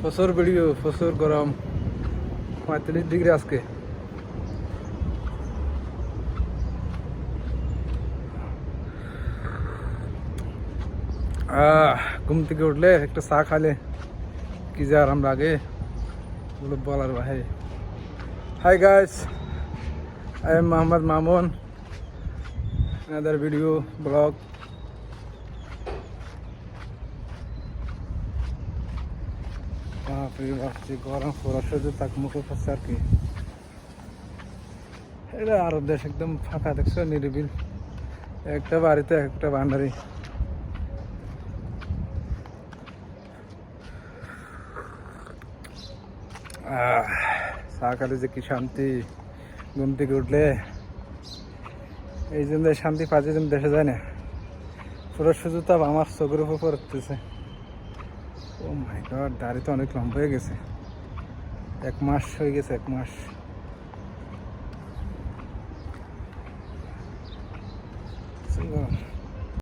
প্রচুর ভিডিও, প্রচুর গরম, 35 ডিগ্রি আজকে। ঘুম থেকে উঠলে একটা চা খালে কি যে আরাম লাগে বলে বলার ভাই। Hi guys, I am Mohammad Mamoon, another video blog. বাপরে গরম পড়াশোনা তাক মুখে পাচ্ছে আর কি। এটা আরব দেশ, একদম ফাঁকা দেখছো, নিরিবিল, একটা বাড়িতে একটা ভান্ডারি। চা খালে যে কি শান্তি, ঘুম থেকে উঠলে। এই জন্য শান্তি পাচ্ছে যেন দেশে যায় না। পুরো সুযোগ তাপ আমার চোখের উপর পড়তেছে। ও মাই গড, দাড়ি তো অনেক লম্বা হয়ে গেছে, 1 মাস হয়ে গেছে, 1 মাস।